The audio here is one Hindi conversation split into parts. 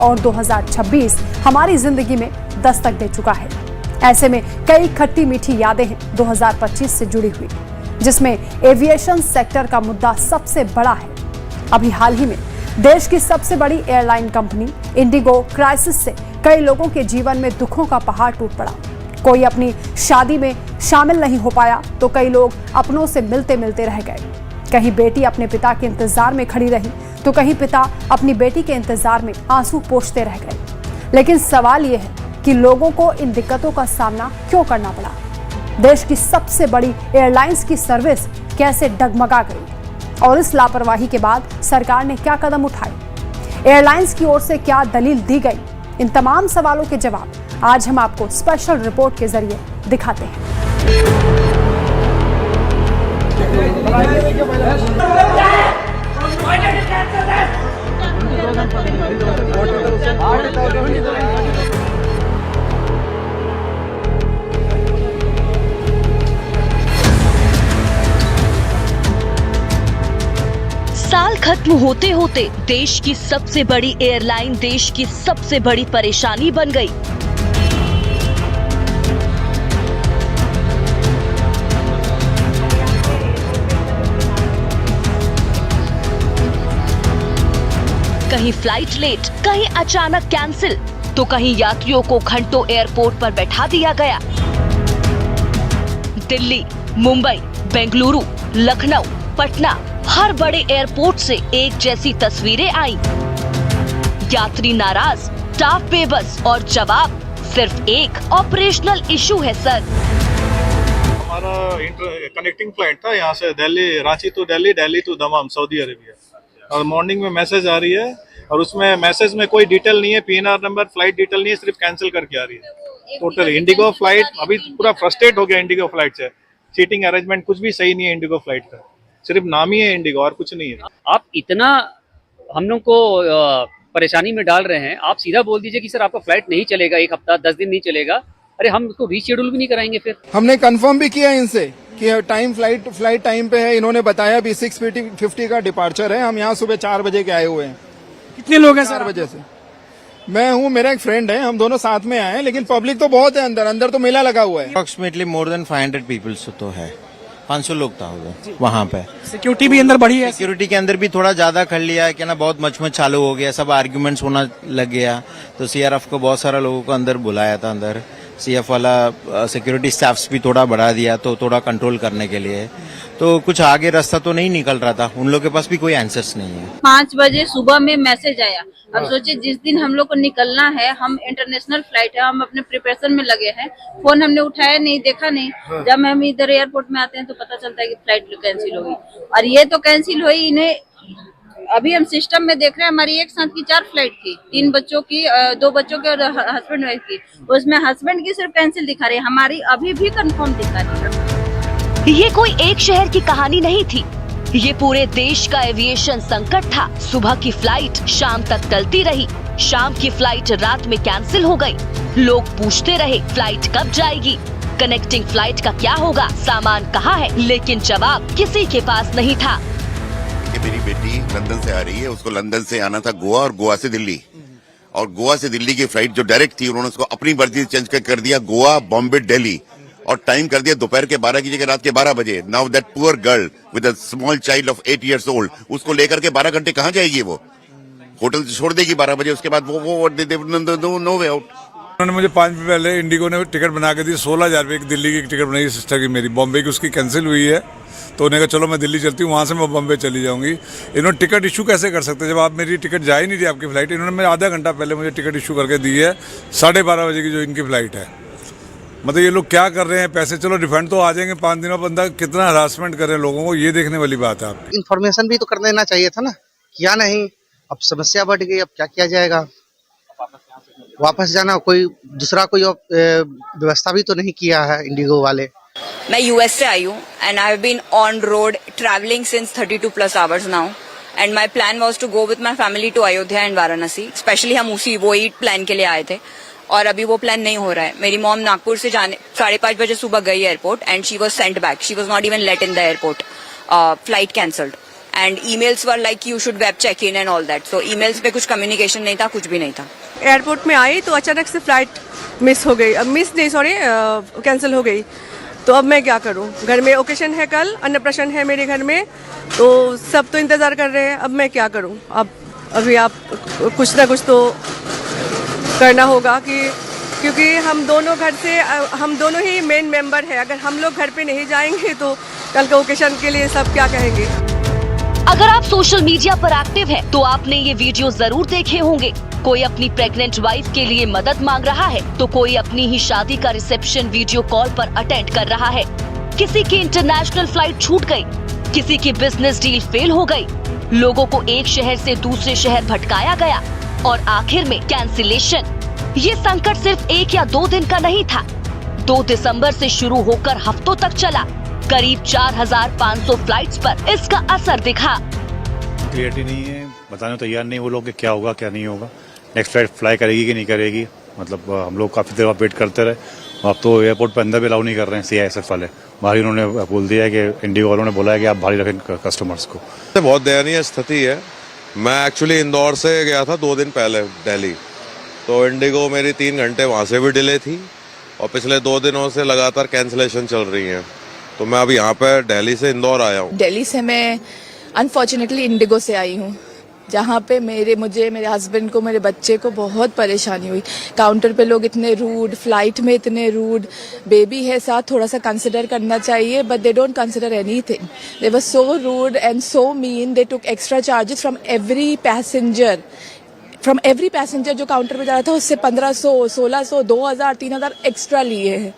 और 2026 हमारी जिंदगी में दस्तक दे चुका है। ऐसे में कई खट्टी मीठी यादें हैं 2025 से जुड़ी हुई, जिसमें एविएशन सेक्टर का मुद्दा सबसे बड़ा है। अभी हाल ही में देश की सबसे बड़ी एयरलाइन कंपनी इंडिगो क्राइसिस से कई लोगों के जीवन में दुखों का पहाड़ टूट पड़ा। कोई अपनी शादी में शामिल नहीं हो पाया तो कई लोग अपनों से मिलते मिलते रह गए। कहीं बेटी अपने पिता के इंतजार में खड़ी रही तो कहीं पिता अपनी बेटी के इंतजार में आंसू पोंछते रह गए। लेकिन सवाल यह है कि लोगों को इन दिक्कतों का सामना क्यों करना पड़ा? देश की सबसे बड़ी एयरलाइंस की सर्विस कैसे डगमगा गई और इस लापरवाही के बाद सरकार ने क्या कदम उठाए? एयरलाइंस की ओर से क्या दलील दी गई? इन तमाम सवालों के जवाब आज हम आपको स्पेशल रिपोर्ट के जरिए दिखाते हैं। साल खत्म होते होते देश की सबसे बड़ी एयरलाइन देश की सबसे बड़ी परेशानी बन गई। कहीं फ्लाइट लेट, कहीं अचानक कैंसिल, तो कहीं यात्रियों को घंटों एयरपोर्ट पर बैठा दिया गया। दिल्ली, मुंबई, बेंगलुरु, लखनऊ, पटना, हर बड़े एयरपोर्ट से एक जैसी तस्वीरें आई। यात्री नाराज, स्टाफ बेबस और जवाब सिर्फ एक, ऑपरेशनल इशू है सर। हमारा कनेक्टिंग फ्लाइट था यहाँ से Delhi, Ranchi to Delhi, Delhi to Dammam, Saudi Arabia, और मॉर्निंग में मैसेज आ रही है और उसमें मैसेज में कोई डिटेल नहीं है, पीएनआर नंबर, फ्लाइट डिटेल नहीं है, सिर्फ कैंसिल करके आ रही है टोटल। इंडिगो फ्लाइट अभी पूरा फ्रस्ट्रेट हो गया इंडिगो फ्लाइट से। सीटिंग अरेंजमेंट कुछ भी सही नहीं है इंडिगो फ्लाइट का, सिर्फ नाम ही है इंडिगो और कुछ नहीं है। आप इतना हम लोग को परेशानी में डाल रहे हैं, आप सीधा बोल दीजिए कि सर आपका फ्लाइट नहीं चलेगा, एक हफ्ता 10 दिन नहीं चलेगा। अरे हम उसको रीशेड्यूल भी नहीं कराएंगे। फिर हमने कंफर्म भी किया इनसे कि टाइम फ्लाइट टाइम पे है। इन्होंने बताया भी 6:50 का डिपार्चर है। हम यहाँ सुबह 4 बजे के आए हुए हैं। कितने लोग हैं सर? 4 बजे से मैं हूँ, मेरा एक फ्रेंड है, हम दोनों साथ में आए हैं, लेकिन पब्लिक तो बहुत है अंदर तो मेला लगा हुआ है। अप्रोक्सीमेटली मोर देन 500 पीपल्स तो है, 500 लोग था वहाँ पे। सिक्योरिटी भी अंदर बढ़ी है? सिक्योरिटी के अंदर भी थोड़ा ज्यादा कर लिया है, क्या ना, बहुत मचमच चालू हो गया, सब आर्ग्यूमेंट्स होना लग गया। तो सीआरएफ को बहुत सारा लोगों को अंदर बुलाया था, अंदर सीएफ वाला सिक्योरिटी स्टाफ्स भी थोड़ा बढ़ा दिया, तो थोड़ा कंट्रोल करने के लिए। तो कुछ आगे रास्ता तो नहीं निकल रहा था, उन लोगों के पास भी कोई आंसर्स नहीं है। 5 बजे सुबह में मैसेज आया। अब सोचिए जिस दिन हम लोग को निकलना है, हम इंटरनेशनल फ्लाइट है, हम अपने प्रिपरेशन में लगे हैं, फोन हमने उठाया नहीं, देखा नहीं। जब हम इधर एयरपोर्ट में आते हैं तो पता चलता है कि फ्लाइट कैंसिल हो गई। और ये तो कैंसिल हुई, इन्हें अभी हम सिस्टम में देख रहे हैं, हमारी एक साथ की 4 फ्लाइट थी, 3 बच्चों की, 2 बच्चों के और हस्बैंड वाइफ की। उसमें हस्बैंड की सिर्फ कैंसिल दिखा रही है, हमारी अभी भी कंफर्म दिखा रही है। ये कोई एक शहर की कहानी नहीं थी, ये पूरे देश का एविएशन संकट था। सुबह की फ्लाइट शाम तक टलती रही, शाम की फ्लाइट रात में कैंसिल हो गई। लोग पूछते रहे फ्लाइट कब जाएगी, कनेक्टिंग फ्लाइट का क्या होगा, सामान कहाँ है, लेकिन जवाब किसी के पास नहीं था। मेरी बेटी लंदन से आ रही है, उसको लंदन से आना था गोवा और गोवा से दिल्ली, और गोवा से दिल्ली की फ्लाइट जो डायरेक्ट थी उन्होंने उसको अपनी मर्जी चेंज कर दिया, गोवा बॉम्बे दिल्ली, और टाइम कर दिया दोपहर के 12 की जगह रात के 12 बजे। Now that poor girl with a small child of 8 years old, उसको लेकर के 12 घंटे कहाँ जाएगी? वो होटल छोड़ देगी 12 बजे, उसके बाद वो नो वे आउट। उन्होंने मुझे 5 दिन पहले इंडिगो ने टिकट बना के दी, 16,000 रुपये की दिल्ली की टिकट बनाई सिस्टर की, मेरी बॉम्बे की उसकी कैंसिल हुई है। तो उन्होंने कहा चलो मैं दिल्ली चलती हूँ, वहाँ से मैं बॉम्बे चली जाऊंगी। इन्होंने टिकट इशू कैसे कर सकते जब आप मेरी टिकट जा ही नहीं रही आपकी फ्लाइट? इन्होंने मैं आधा घंटा पहले मुझे टिकट इशू करके दी है, 12:30 बजे की जो इनकी फ्लाइट है। मतलब ये लोग क्या कर रहे हैं? पैसे चलो रिफंड तो आ जाएंगे 5 दिनों, बंदा कितना हरासमेंट कर रहे हैं लोगों को, ये देखने वाली बात है। आपकी इन्फॉर्मेशन भी तो कर देना चाहिए था ना, किया नहीं। अब समस्या बढ़ गई, अब क्या किया जाएगा? वापस जाना, कोई दूसरा कोई व्यवस्था भी तो नहीं किया है इंडिगो वाले। मैं यूएस से आई हूँ and I have been on road travelling since 32+ hours now, and my plan was to go with my family to Ayodhya and Varanasi. Specially हम वही प्लान के लिए आए थे, और अभी वो प्लान नहीं हो रहा है। मेरी मॉम नागपुर से 5:30 बजे सुबह गई airport and she was sent back, she was not even let in the airport, flight cancelled. And emails were like you should web check in and all that, so emails पे कुछ कम्युनिकेशन नहीं था, कुछ भी नहीं था। एयरपोर्ट में आई तो अचानक से फ्लाइट मिस हो गई, कैंसिल हो गई। तो अब मैं क्या करूं? घर में ओकेशन है, कल अन्नप्राशन है मेरे घर में, तो सब तो इंतजार कर रहे हैं। अब मैं क्या करूं? अब अभी आप कुछ ना कुछ तो करना होगा क्योंकि हम दोनों ही मेन मेंबर हैं। अगर हम लोग घर पे नहीं जाएंगे तो कल के ओकेशन के लिए सब क्या कहेंगे? अगर आप सोशल मीडिया पर एक्टिव हैं, तो आपने ये वीडियो जरूर देखे होंगे। कोई अपनी प्रेग्नेंट वाइफ के लिए मदद मांग रहा है, तो कोई अपनी ही शादी का रिसेप्शन वीडियो कॉल पर अटेंड कर रहा है। किसी की इंटरनेशनल फ्लाइट छूट गई, किसी की बिजनेस डील फेल हो गई, लोगों को एक शहर से दूसरे शहर भटकाया गया और आखिर में कैंसिलेशन। ये संकट सिर्फ 1 या 2 दिन का नहीं था। 2 दिसंबर से शुरू होकर हफ्तों तक चला। करीब 4500 फ्लाइट्स पर इसका असर दिखा। क्लियरिटी नहीं है, बताने को तैयार नहीं वो लोग कि क्या होगा क्या नहीं होगा, नेक्स्ट फ्लाइट फ्लाई करेगी कि नहीं करेगी। मतलब हम लोग काफ़ी देर वेट करते रहे, अब तो एयरपोर्ट पर अंदर भी अलाउ नहीं कर रहे हैं CISF वाले। बाहर उन्होंने बोल दिया है कि इंडिगो वालों ने बोला है कि आप बाहर रखें कस्टमर्स को। बहुत दयनीय स्थिति है। मैं एक्चुअली इंदौर से गया था 2 दिन पहले दिल्ली, तो इंडिगो मेरी 3 घंटे वहाँ से भी डिले थी और पिछले 2 दिनों से लगातार कैंसिलेशन चल रही है। तो मैं अभी यहाँ पे दिल्ली से इंदौर आया हूँ। दिल्ली से मैं अनफॉर्चुनेटली इंडिगो से आई हूँ, जहाँ पे मेरे हस्बैंड को, मेरे बच्चे को बहुत परेशानी हुई। काउंटर पे लोग इतने रूड, फ्लाइट में इतने रूड, बेबी है साथ, थोड़ा सा कंसिडर करना चाहिए, but they don't consider anything. They were so rude and so mean. They took extra charges from every passenger जो काउंटर पे जा रहा था, उससे 1500, 1600, 2000, 3000 एक्स्ट्रा लिए हैं।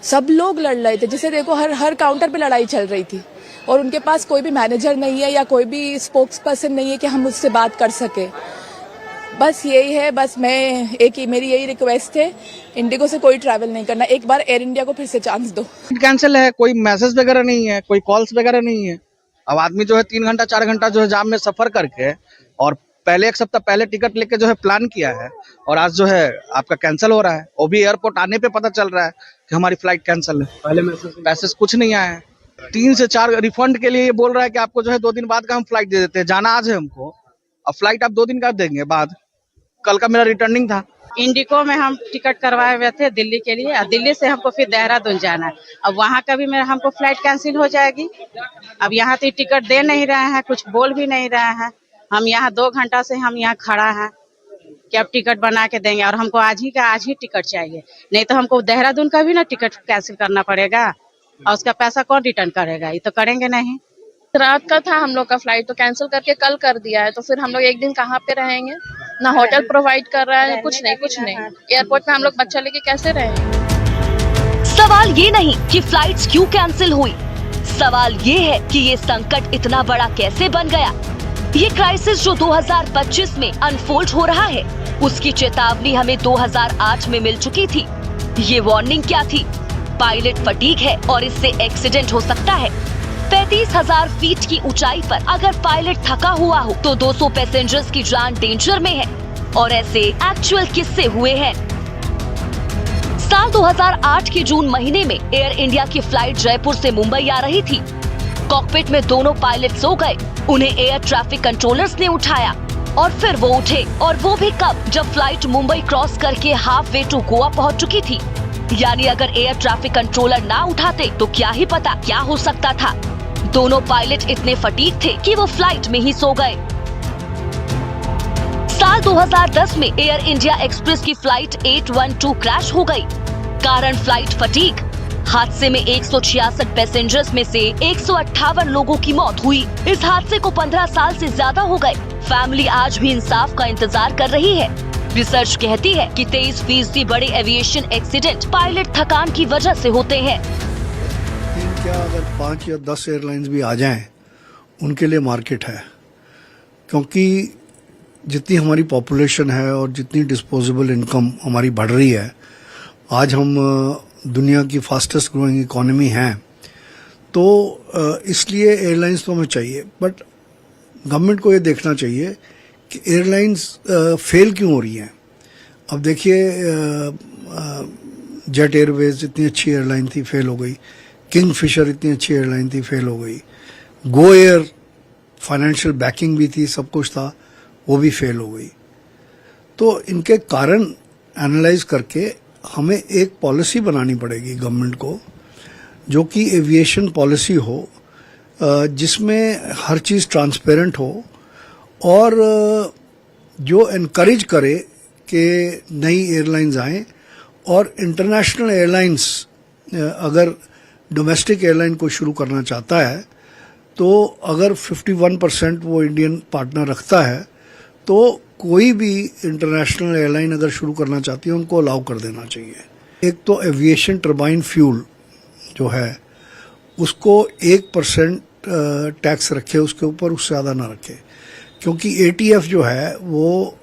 सब लोग लड़ रहे थे, जिसे देखो हर काउंटर पे लड़ाई चल रही थी और उनके पास कोई भी मैनेजर नहीं है या कोई भी स्पोक्स पर्सन नहीं है कि हम उससे बात कर सके। बस यही है, बस मेरी यही रिक्वेस्ट है, इंडिगो से कोई ट्रैवल नहीं करना। एक बार एयर इंडिया को फिर से चांस दो। कैंसिल है, कोई मैसेज वगैरह नहीं है, कोई कॉल्स वगैरह नहीं है। अब आदमी जो है 3 घंटा 4 घंटा जो है जाम में सफर करके और पहले 1 सप्ताह पहले टिकट लेके जो है प्लान किया है और आज जो है आपका कैंसिल हो रहा है। वो भी एयरपोर्ट आने पे पता चल रहा है कि हमारी फ्लाइट कैंसिल है। पहले मैसेज कुछ नहीं आया है। 3 से 4 रिफंड के लिए ये बोल रहा है कि आपको जो है 2 दिन बाद का हम फ्लाइट दे देते हैं। जाना आज है हमको, अब फ्लाइट आप 2 दिन का देंगे बाद। कल का मेरा रिटर्निंग था। इंडिगो में हम टिकट करवाए हुए थे दिल्ली के लिए, और दिल्ली से हमको फिर देहरादून जाना है। अब वहाँ का भी हमको फ्लाइट कैंसिल हो जाएगी। अब यहाँ तो टिकट दे नहीं रहे हैं, कुछ बोल भी नहीं रहे हैं। हम यहाँ 2 घंटा से हम यहाँ खड़ा हैं कि अब टिकट बना के देंगे, और हमको आज ही टिकट चाहिए, नहीं तो हमको देहरादून का भी ना टिकट कैंसिल करना पड़ेगा और उसका पैसा कौन रिटर्न करेगा? ये तो करेंगे नहीं। रात का था हम लोग का फ्लाइट, तो कैंसिल करके कल कर दिया है, तो फिर हम लोग एक दिन कहाँ पे रहेंगे? ना होटल प्रोवाइड कर रहा है, कुछ नहीं। एयरपोर्ट में हम लोग बच्चा लेके कैसे रहेंगे? सवाल ये नहीं कि फ्लाइट्स क्यों कैंसिल हुई, सवाल ये है कि ये संकट इतना बड़ा कैसे बन गया। ये क्राइसिस जो 2025 में अनफोल्ड हो रहा है, उसकी चेतावनी हमें 2008 में मिल चुकी थी। ये वार्निंग क्या थी? पायलट फटीग है और इससे एक्सीडेंट हो सकता है। 35,000 फीट की ऊंचाई पर अगर पायलट थका हुआ हो तो 200 पैसेंजर्स की जान डेंजर में है, और ऐसे एक्चुअल किस्से हुए हैं। साल 2008 के जून महीने में एयर इंडिया की फ्लाइट जयपुर से मुंबई आ रही थी। कॉकपिट में दोनों पायलट सो गए, उन्हें एयर ट्रैफिक कंट्रोलर्स ने उठाया और फिर वो उठे, और वो भी कब? जब फ्लाइट मुंबई क्रॉस करके हाफ वे टू गोवा पहुंच चुकी थी। यानी अगर एयर ट्रैफिक कंट्रोलर ना उठाते तो क्या ही पता क्या हो सकता था। दोनों पायलट इतने फटीग थे कि वो फ्लाइट में ही सो गए। साल 2010 में एयर इंडिया एक्सप्रेस की फ्लाइट 812 क्रैश हो गई। कारण फ्लाइट फटीग। हादसे में 166 पैसेंजर्स में से 158 लोगों की मौत हुई। इस हादसे को 15 साल से ज्यादा हो गए। फैमिली आज भी इंसाफ का इंतजार कर रही है। रिसर्च कहती है कि 23% बड़े एविएशन एक्सीडेंट पायलट थकान की वजह से होते हैं। क्या अगर 5 या 10 एयरलाइंस भी आ जाएं, उनके लिए मार्केट है, क्योंकि जितनी हमारी पॉपुलेशन है और जितनी डिस्पोजेबल इनकम हमारी बढ़ रही है, आज हम दुनिया की फास्टेस्ट ग्रोइंग इकोनॉमी हैं, तो इसलिए एयरलाइंस तो हमें चाहिए। बट गवर्नमेंट को ये देखना चाहिए कि एयरलाइंस फेल क्यों हो रही हैं। अब देखिए, जेट एयरवेज इतनी अच्छी एयरलाइन थी, फेल हो गई। किंगफिशर इतनी अच्छी एयरलाइन थी, फेल हो गई। गो एयर फाइनेंशियल बैकिंग भी थी, सब कुछ था, वो भी फेल हो गई। तो इनके कारण एनालाइज करके हमें एक पॉलिसी बनानी पड़ेगी गवर्नमेंट को, जो कि एविएशन पॉलिसी हो, जिसमें हर चीज़ ट्रांसपेरेंट हो और जो इनकरेज करे कि नई एयरलाइंस आएँ। और इंटरनेशनल एयरलाइंस अगर डोमेस्टिक एयरलाइन को शुरू करना चाहता है तो अगर 51% वो इंडियन पार्टनर रखता है तो कोई भी इंटरनेशनल एयरलाइन अगर शुरू करना चाहती है उनको अलाउ कर देना चाहिए। एक तो एविएशन टर्बाइन फ्यूल जो है उसको 1% टैक्स रखे उसके ऊपर, उससे ज़्यादा ना रखे, क्योंकि ATF जो है वो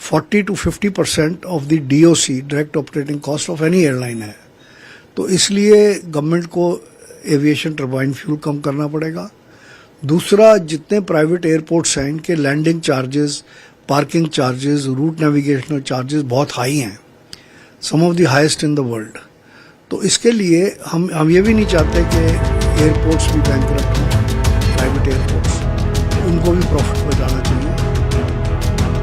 40 to 50% of the DOC direct operating cost of any airline है। तो इसलिए गवर्नमेंट को एविएशन टर्बाइन फ्यूल कम करना पड़ेगा। दूसरा, जितने प्राइवेट एयरपोर्ट्स हैं इनके landing charges, parking charges, route navigational charges बहुत हाई हैं, some of the highest in the world. तो इसके लिए हम ये भी नहीं चाहते कि एयरपोर्ट्स भी बैंकरप्ट हों, प्राइवेट एयरपोर्ट्स, उनको भी प्रॉफिट में जाना चाहिए।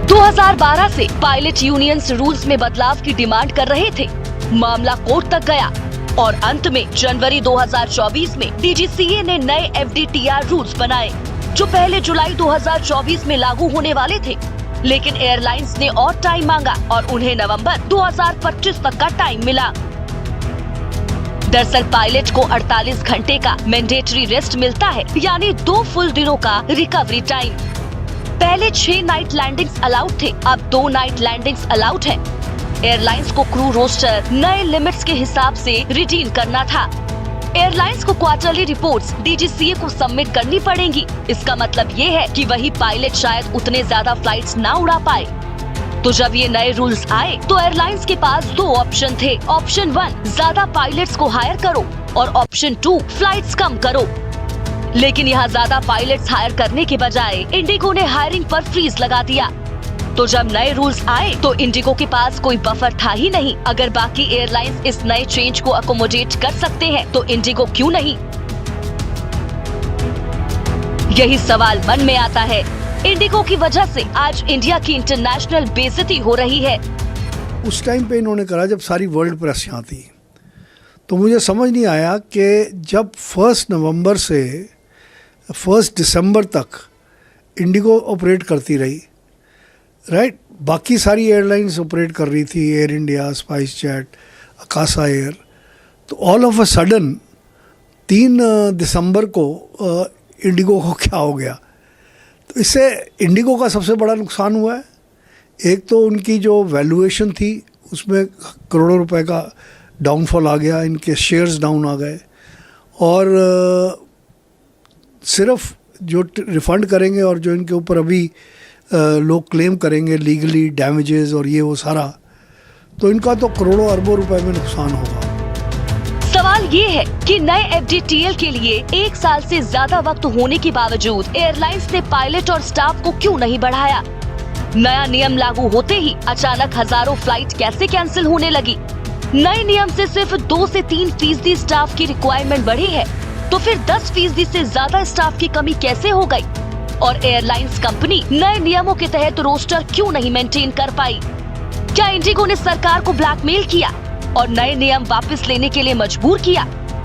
2012 से पायलट यूनियंस रूल्स में बदलाव की डिमांड कर रहे थे। मामला कोर्ट तक गया और अंत में जनवरी 2024 में DGCA ने नए FDTR रूल्स बनाए जो पहले जुलाई 2024 में लागू होने वाले थे, लेकिन एयरलाइंस ने और टाइम मांगा और उन्हें नवंबर 2025 तक का टाइम मिला। दरअसल पायलट को 48 घंटे का मैंडेटरी रेस्ट मिलता है, यानी 2 फुल दिनों का रिकवरी टाइम। पहले 6 नाइट लैंडिंग्स अलाउड थे, अब 2 नाइट लैंडिंग्स अलाउड है। एयरलाइंस को क्रू रोस्टर नए लिमिट्स के हिसाब से रिडीम करना था। एयरलाइंस को क्वार्टरली रिपोर्ट्स DGCA को सबमिट करनी पड़ेंगी। इसका मतलब ये है कि वही पायलट शायद उतने ज्यादा फ्लाइट्स ना उड़ा पाए। तो जब ये नए रूल्स आए तो एयरलाइंस के पास 2 ऑप्शन थे। ऑप्शन 1 ज्यादा पायलट्स को हायर करो और ऑप्शन 2 फ्लाइट्स कम करो। लेकिन यहाँ ज्यादा पायलट्स हायर करने के बजाय इंडिगो ने हायरिंग पर फ्रीज लगा दिया। तो जब नए रूल्स आए तो इंडिगो के पास कोई बफर था ही नहीं। अगर बाकी एयरलाइंस इस नए चेंज को अकोमोडेट कर सकते हैं तो इंडिगो क्यों नहीं? यही सवाल मन में आता है। इंडिगो की वजह से आज इंडिया की इंटरनेशनल बेइज्जती हो रही है। उस टाइम पे इन्होंने करा जब सारी वर्ल्ड प्रेस यहाँ थी, तो मुझे समझ नहीं आया कि जब 1 नवंबर से 1 दिसंबर तक इंडिगो ऑपरेट करती रही, राइट, बाकी सारी एयरलाइंस ऑपरेट कर रही थी, air India, spice jet, Akasa air, तो ऑल ऑफ अ सडन 3 दिसंबर को इंडिगो को क्या हो गया? तो इससे इंडिगो का सबसे बड़ा नुकसान हुआ है। एक तो उनकी जो वैल्यूएशन थी उसमें करोड़ों रुपए का डाउनफॉल आ गया, इनके शेयर्स डाउन आ गए, और सिर्फ जो रिफंड करेंगे और जो इनके ऊपर अभी लोग क्लेम करेंगे लीगली डैमेजेस और ये वो सारा, तो इनका तो करोड़ों अरबों रुपए में नुकसान होगा। सवाल ये है कि नए FDTL के लिए 1 साल से ज्यादा वक्त होने के बावजूद एयरलाइंस ने पायलट और स्टाफ को क्यों नहीं बढ़ाया? नया नियम लागू होते ही अचानक हजारों फ्लाइट कैसे कैंसिल होने लगी? नए नियम से सिर्फ 2 से 3% स्टाफ की रिक्वायरमेंट बढ़ी है, तो फिर 10% से ज्यादा स्टाफ की कमी कैसे हो गई? और एयरलाइंस कंपनी नए नियमों के तहत रोस्टर क्यों नहीं मेंटेन कर पाई? क्या इंडिगो ने सरकार को ब्लैकमेल किया और नए नियम वापस लेने के लिए मजबूर किया?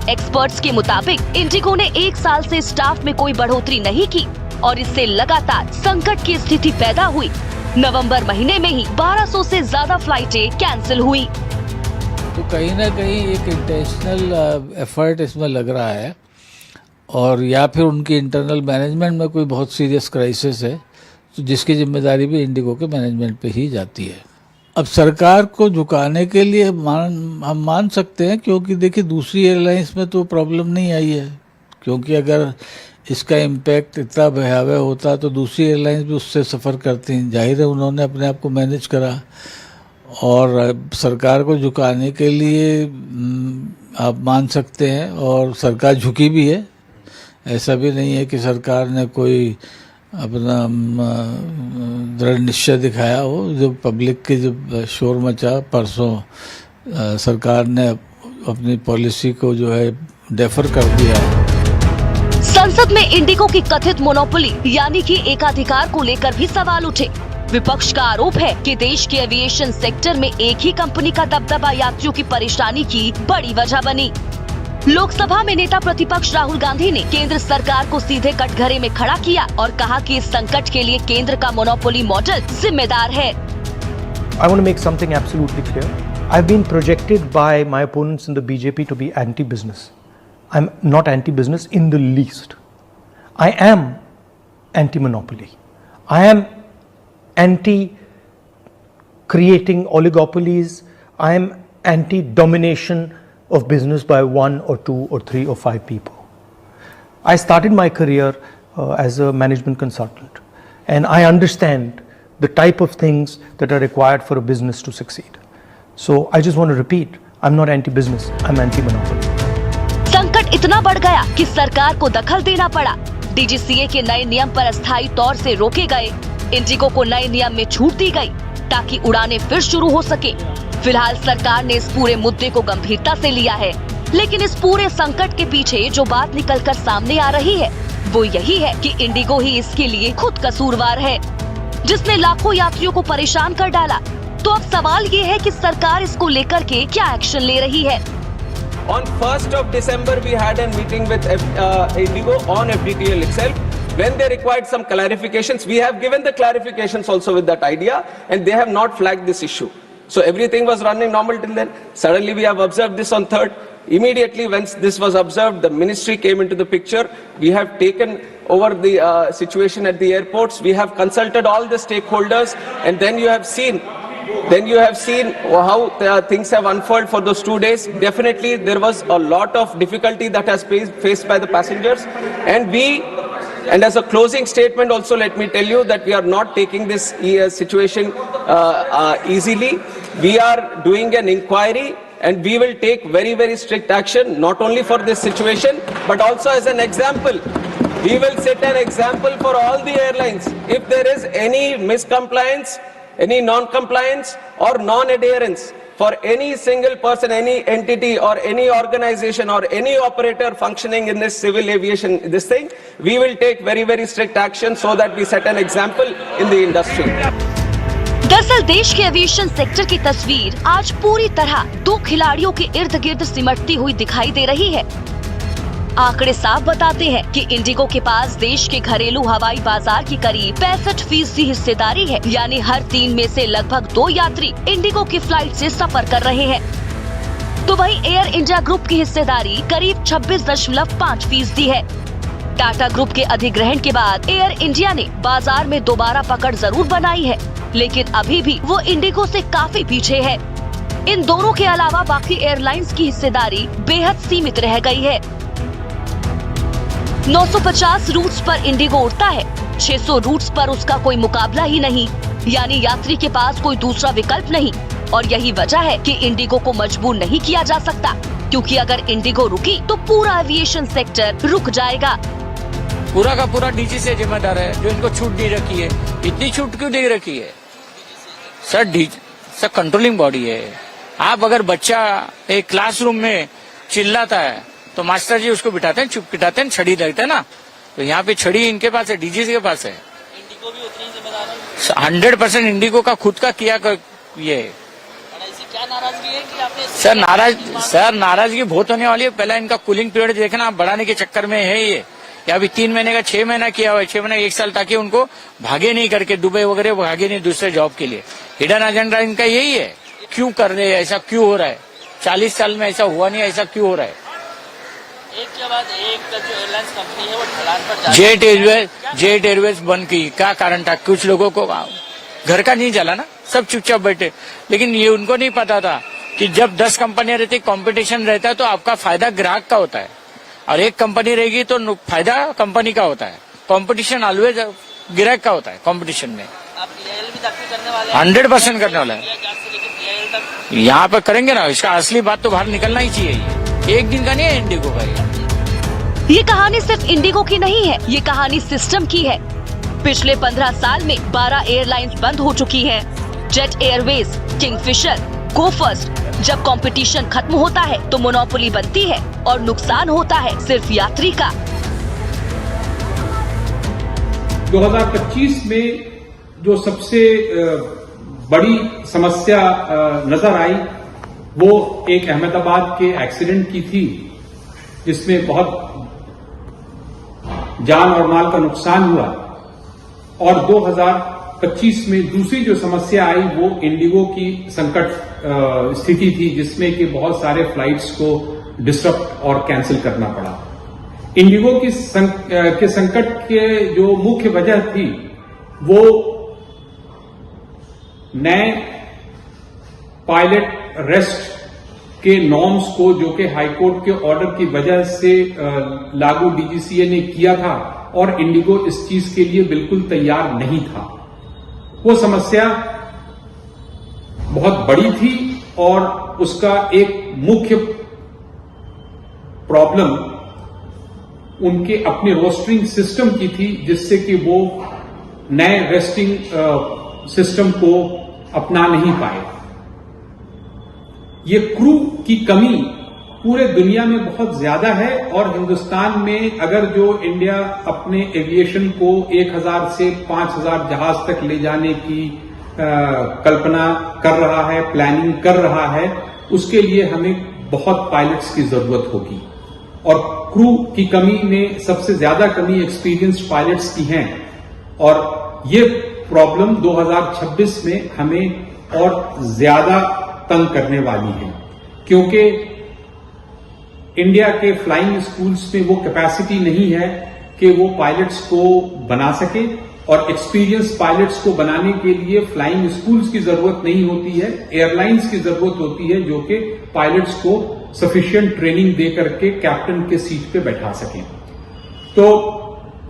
एक्सपर्ट्स के मुताबिक इंडिगो ने 1 साल से स्टाफ में कोई बढ़ोतरी नहीं की और इससे लगातार संकट की स्थिति पैदा हुई। नवंबर महीने में ही 1200 से ज्यादा फ्लाइटें कैंसिल हुई। तो कहीं ना कहीं एक इंटेंशनल एफर्ट इसमें लग रहा है, और या फिर उनकी इंटरनल मैनेजमेंट में कोई बहुत सीरियस क्राइसिस है, तो जिसकी जिम्मेदारी भी इंडिगो के मैनेजमेंट पे ही जाती है। अब सरकार को झुकाने के लिए हम मान सकते हैं, क्योंकि देखिए दूसरी एयरलाइंस में तो प्रॉब्लम नहीं आई है, क्योंकि अगर इसका इम्पैक्ट इतना भयावह होता तो दूसरी एयरलाइंस भी उससे सफ़र करती। जाहिर है उन्होंने अपने आप को मैनेज करा, और सरकार को झुकाने के लिए आप मान सकते हैं, और सरकार झुकी भी है। ऐसा भी नहीं है कि सरकार ने कोई अपना दृढ़ निश्चय दिखाया हो। जो पब्लिक के जब शोर मचा परसों, सरकार ने अपनी पॉलिसी को जो है डेफर कर दिया है। संसद में इंडिगो की कथित मोनोपोली यानी कि एकाधिकार को लेकर भी सवाल उठे। विपक्ष का आरोप है कि देश के एविएशन सेक्टर में एक ही कंपनी का दबदबा यात्रियों की परेशानी की बड़ी वजह बनी। लोकसभा में नेता प्रतिपक्ष राहुल गांधी ने केंद्र सरकार को सीधे कटघरे में खड़ा किया और कहा कि इस संकट के लिए केंद्र का मोनोपोली मॉडल जिम्मेदार है। I want to make something absolutely clear. I've been projected by my opponents in the BJP to be anti-business. I'm not anti-business in the least. I am anti-monopoly. I am anti-creating oligopolies. I am anti-domination of business by 1 or 2 or 3 or 5 people. I started my career as a management consultant, and I understand the type of things that are required for a business to succeed. So I just want to repeat, I'm not anti-business, I'm anti-monopoly. संकट इतना बढ़ गया कि सरकार को दखल देना पड़ा। DGCA के नए नियम पर अस्थायी तौर से रोके गए। इंडिगो को नए नियम में छूट दी गई ताकि उड़ानें फिर शुरू हो सके। फिलहाल सरकार ने इस पूरे मुद्दे को गंभीरता से लिया है, लेकिन इस पूरे संकट के पीछे जो बात निकलकर सामने आ रही है वो यही है कि इंडिगो ही इसके लिए खुद कसूरवार है, जिसने लाखों यात्रियों को परेशान कर डाला। तो अब सवाल ये है कि सरकार इसको लेकर के क्या एक्शन ले रही है। On 1st of December, we had a meeting with Indigo on FDTL itself. When they required some clarifications, we have given the clarifications also with that idea, and they have not flagged this issue. So everything was running normal till then. Suddenly we have observed this on 3rd. Immediately when this was observed, the ministry came into the picture. We have taken over the situation at the airports. We have consulted all the stakeholders, and then you have seen how things have unfolded for those 2 days. Definitely there was a lot of difficulty that has faced by the passengers, and as a closing statement also, let me tell you that we are not taking this situation easily. We are doing an inquiry, and we will take very, very strict action, not only for this situation, but also as an example. We will set an example for all the airlines. If there is any miscompliance, any non-compliance or non-adherence for any single person, any entity or any organization or any operator functioning in this civil aviation, we will take very, very strict action so that we set an example in the industry. दरअसल देश के एविएशन सेक्टर की तस्वीर आज पूरी तरह दो खिलाड़ियों के इर्द गिर्द सिमटती हुई दिखाई दे रही है। आंकड़े साफ बताते हैं कि इंडिगो के पास देश के घरेलू हवाई बाजार की करीब 65% हिस्सेदारी है, यानी हर 3 में से लगभग 2 यात्री इंडिगो की फ्लाइट से सफर कर रहे हैं। तो वहीं एयर इंडिया ग्रुप की हिस्सेदारी करीब 26.5% है। टाटा ग्रुप के अधिग्रहण के बाद एयर इंडिया ने बाजार में दोबारा पकड़ जरूर बनाई है, लेकिन अभी भी वो इंडिगो से काफी पीछे है। इन दोनों के अलावा बाकी एयरलाइंस की हिस्सेदारी बेहद सीमित रह गई है। 950 रूट्स पर इंडिगो उड़ता है, 600 रूट्स पर उसका कोई मुकाबला ही नहीं, यानी यात्री के पास कोई दूसरा विकल्प नहीं। और यही वजह है कि इंडिगो को मजबूर नहीं किया जा सकता, क्योंकि अगर इंडिगो रुकी तो पूरा एविएशन सेक्टर रुक जाएगा। पूरा का पूरा डीजी से जिम्मेदार है जो इनको छूट दे रखी है। इतनी छूट क्यों दे रखी है सर? कंट्रोलिंग बॉडी है। आप अगर बच्चा एक क्लासरूम में चिल्लाता है तो मास्टर जी उसको बिठाते हैं, चुप बिठाते हैं, छड़ी देते हैं ना। तो यहाँ पे छड़ी इनके पास है, डीजी के पास है। इंडिगो भी उतनी जिम्मेदार है। 100% इंडिगो का खुद का किया ये क्या नाराजगी है कि आपने सर नाराजगी बहुत होने वाली है। पहला इनका कूलिंग पीरियड देखना, बढ़ाने के चक्कर में है ये। या अभी 3 महीने का 6 महीना किया हुआ है, 6 महीने 1 साल, ताकि उनको भागे नहीं करके दुबई वगैरह भागे नहीं दूसरे जॉब के लिए। हिडन एजेंडा इनका यही है। क्यों कर रहे हैं ऐसा? क्यों हो रहा है? 40 साल में ऐसा हुआ नहीं, ऐसा क्यों हो रहा है? एक के बाद एक जो एयरलाइंस कंपनी है वो ढलान पर जेट एयरवेज बंद की। क्या कारण था? कुछ लोगों को घर का नहीं जला ना, सब चुपचाप बैठे। लेकिन ये उनको नहीं पता था कि जब 10 कंपनियां रहती, कंपटीशन रहता है, तो आपका फायदा ग्राहक का होता है, और एक कंपनी रहेगी तो फायदा कंपनी का होता है। कंपटीशन ऑलवेज ग्राहक का होता है। कंपटीशन में 100% करने वाला है। यहाँ पर करेंगे ना, इसका असली बात तो बाहर निकलना ही चाहिए। एक दिन का नहीं है इंडिगो का। ये कहानी सिर्फ इंडिगो की नहीं है, ये कहानी सिस्टम की है। पिछले 15 साल में 12 एयरलाइंस बंद हो चुकी हैं। जेट एयरवेज, किंगफिशर, गो फर्स्ट। जब कंपटीशन खत्म होता है तो मोनोपोली बनती है और नुकसान होता है सिर्फ यात्री का। 2025 में जो सबसे बड़ी समस्या नजर आई वो एक अहमदाबाद के एक्सीडेंट की थी, जिसमें बहुत जान और माल का नुकसान हुआ। और 2025 में दूसरी जो समस्या आई वो इंडिगो की संकट स्थिति थी, जिसमें कि बहुत सारे फ्लाइट्स को डिसरप्ट और कैंसिल करना पड़ा। इंडिगो की संकट के जो मुख्य वजह थी वो नए पायलट रेस्ट के नॉर्म्स को, जो कि हाईकोर्ट के ऑर्डर की वजह से लागू डीजीसीए ने किया था, और इंडिगो इस चीज के लिए बिल्कुल तैयार नहीं था। वो समस्या बहुत बड़ी थी और उसका एक मुख्य प्रॉब्लम उनके अपने रोस्टरिंग सिस्टम की थी, जिससे कि वो नए रेस्टिंग सिस्टम को अपना नहीं पाए। ये क्रू की कमी पूरे दुनिया में बहुत ज्यादा है, और हिंदुस्तान में अगर जो इंडिया अपने एविएशन को 1000 से 5000 जहाज तक ले जाने की कल्पना कर रहा है, प्लानिंग कर रहा है, उसके लिए हमें बहुत पायलट्स की जरूरत होगी। और क्रू की कमी में सबसे ज्यादा कमी एक्सपीरियंस्ड पायलट्स की है, और ये प्रॉब्लम 2026 में हमें और ज्यादा तंग करने वाली है, क्योंकि इंडिया के फ्लाइंग स्कूल्स में वो कैपेसिटी नहीं है कि वो पायलट्स को बना सके, और एक्सपीरियंस पायलट्स को बनाने के लिए फ्लाइंग स्कूल्स की जरूरत नहीं होती है, एयरलाइंस की जरूरत होती है, जो कि पायलट्स को सफिशिएंट ट्रेनिंग दे करके कैप्टन के सीट पे बैठा सकें। तो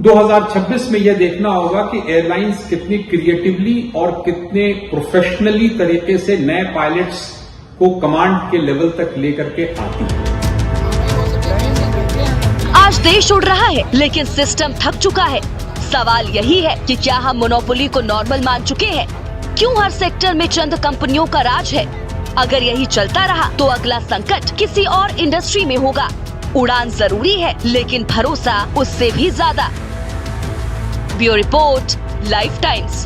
2026 में यह देखना होगा कि एयरलाइंस कितनी क्रिएटिवली और कितने प्रोफेशनली तरीके से नए पायलट्स को कमांड के लेवल तक लेकर के आती है। आज देश उड़ रहा है, लेकिन सिस्टम थक चुका है। सवाल यही है कि क्या हम मोनोपोली को नॉर्मल मान चुके हैं? क्यों हर सेक्टर में चंद कंपनियों का राज है? अगर यही चलता रहा तो अगला संकट किसी और इंडस्ट्री में होगा। उड़ान जरूरी है, लेकिन भरोसा उससे भी ज्यादा। Bureau report, life times.